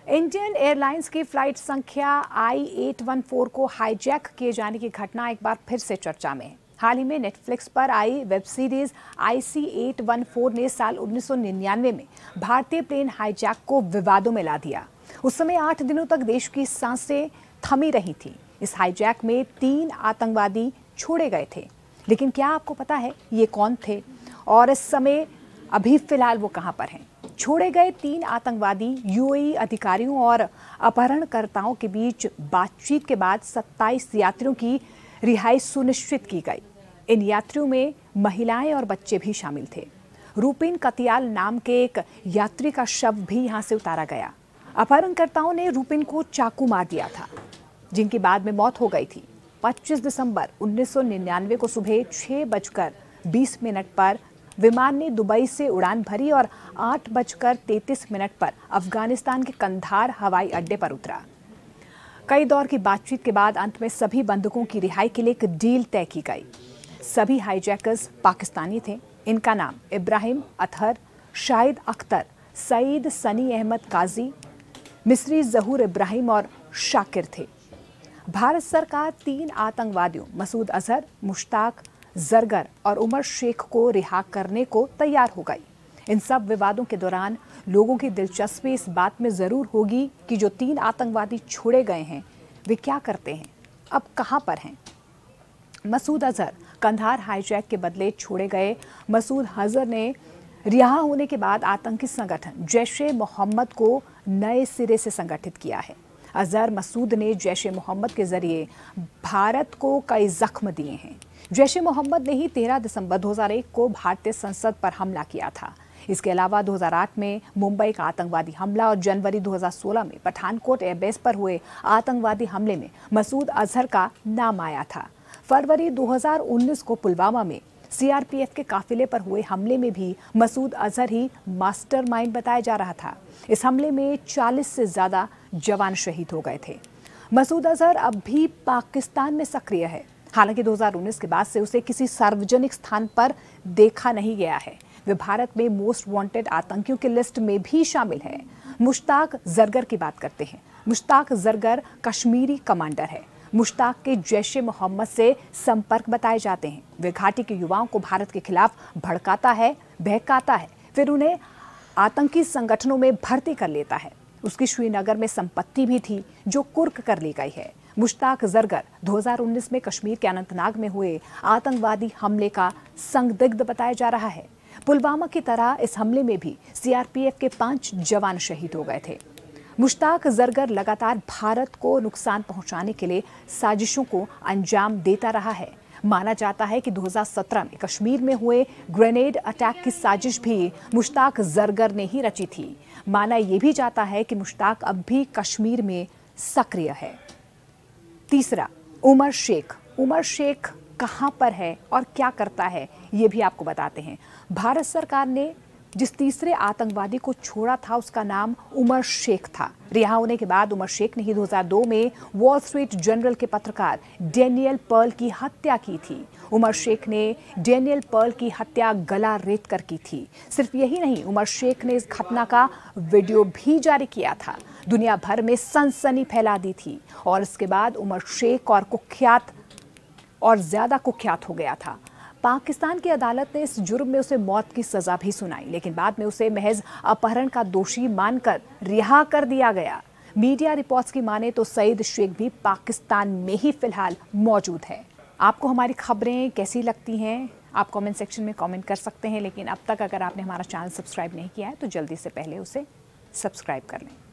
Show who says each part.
Speaker 1: Indian airlines की flight संख्या I-814 को हाईजैक किए जाने की घटना एक बार फिर से चर्चा में है। हाल ही में नेटफ्लिक्स पर आई वेब सीरीज IC-814 ने साल 1999 में भारतीय प्लेन हाईजैक को विवादों में ला दिया। उस समय 8 दिनों तक देश की सांसें थमी रही थी। इस हाईजैक में 3 आतंकवादी छोड़े गए थे, लेकिन क्या आपको पता है ये कौन थे और इस समय अभी फिलहाल वो कहां पर हैं? छोड़े गए 3 आतंकवादी UAE अधिकारियों और अपहरणकर्ताओं के बीच बातचीत के बाद 27 यात्रियों की रिहाई सुनिश्चित की गई। इन यात्रियों में महिलाएं और बच्चे भी शामिल थे। रूपिन कतियाल नाम के एक यात्री का शव भी यहां से उतारा गया। अपहरणकर्ताओं ने रूपिन को चाकू मार दिया था, जिनकी बाद में मौत हो गई थी। 25 दिसंबर 1999 को सुबह 6:20 पर विमान ने दुबई से उड़ान भरी और 8:33 पर अफगानिस्तान के कंधार हवाई अड्डे पर उतरा। कई दौर की बातचीत के बाद अंत में सभी बंधकों की रिहाई के लिए एक डील तय की गई। सभी हाईजैकर्स पाकिस्तानी थे। इनका नाम इब्राहिम अतहर, शाहिद अख्तर, सईद सनी अहमद काजी, मिस्री जहूर इब्राहिम और शाकिर थे। भारत सरकार 3 आतंकवादियों मसूद अजहर, मुश्ताक जरगर और उमर शेख को रिहा करने को तैयार हो गई। इन सब विवादों के दौरान लोगों की दिलचस्पी इस बात में जरूर होगी कि जो 3 आतंकवादी छोड़े गए हैं वे क्या करते हैं, अब कहां पर हैं। मसूद अजहर कंधार हाईजैक के बदले छोड़े गए। मसूद अजहर ने रिहा होने के बाद आतंकी संगठन जैश-ए-मोहम्मद को नए सिरे से संगठित किया है। अजहर मसूद ने जैश-ए-मोहम्मद के जरिए भारत को कई जख्म दिए हैं। जैश-ए-मोहम्मद ने ही 13 दिसंबर 2001 को भारतीय संसद पर हमला किया था। इसके अलावा 2008 में मुंबई का आतंकवादी हमला और जनवरी 2016 में पठानकोट एयरबेस पर हुए आतंकवादी हमले में मसूद अजहर का नाम आया था। फरवरी 2019 को पुलवामा में CRPF के काफिले पर हुए हमले में भी मसूद अजहर ही मास्टरमाइंड बताया जा रहा था। इस हमले में 40 से ज्यादा जवान शहीद हो गए थे। मसूद अजहर अब भी पाकिस्तान में सक्रिय है। हालांकि 2019 के बाद से उसे किसी सार्वजनिक स्थान पर देखा नहीं गया है। वे भारत में मोस्ट वांटेड आतंकियों की लिस्ट में भी शामिल है। मुश्ताक जरगर की बात करते हैं। मुश्ताक जरगर कश्मीरी कमांडर है। मुश्ताक के जैश-ए-मोहम्मद से संपर्क बताए जाते हैं। वे घाटी के युवाओं को भारत के खिलाफ भड़काता है, बहकाता है, फिर उन्हें आतंकी संगठनों में भर्ती कर लेता है। उसकी श्रीनगर में संपत्ति भी थी जो कुर्क कर ली गई है। मुश्ताक जरगर 2019 में कश्मीर के अनंतनाग में हुए आतंकवादी हमले का संदिग्ध बताया जा रहा है। पुलवामा की तरह इस हमले में भी CRPF के 5 जवान शहीद हो गए थे। मुश्ताक जरगर लगातार भारत को नुकसान पहुंचाने के लिए साजिशों को अंजाम देता रहा है। माना जाता है कि 2017 में कश्मीर में हुए ग्रेनेड अटैक की साजिश भी मुश्ताक जरगर ने ही रची थी। माना यह भी जाता है कि मुश्ताक अब भी कश्मीर में सक्रिय है। तीसरा, उमर शेख। उमर शेख कहां पर है और क्या करता है ये भी आपको बताते हैं। भारत सरकार ने जिस तीसरे आतंकवादी को छोड़ा था उसका नाम उमर शेख था। रिहा होने के बाद उमर शेख ने ही 2002 में वॉल स्ट्रीट जर्नल के पत्रकार डेनियल पर्ल की हत्या की थी। उमर शेख ने डेनियल पर्ल की हत्या गला रेत कर की थी। सिर्फ यही नहीं, उमर शेख ने इस घटना का वीडियो भी जारी किया था। दुनिया भर में सनसनी फैला दी थी और इसके बाद उमर शेख और ज्यादा कुख्यात हो गया था। पाकिस्तान की अदालत ने इस जुर्म में उसे मौत की सजा भी सुनाई, लेकिन बाद में उसे महज अपहरण का दोषी मानकर रिहा कर दिया गया। मीडिया रिपोर्ट्स की माने तो सईद शेख भी पाकिस्तान में ही फिलहाल मौजूद है। आपको हमारी खबरें कैसी लगती हैं आप कमेंट सेक्शन में कमेंट कर सकते हैं, लेकिन अब तक अगर आपने हमारा चैनल सब्सक्राइब नहीं किया है तो जल्दी से पहले उसे सब्सक्राइब कर लें।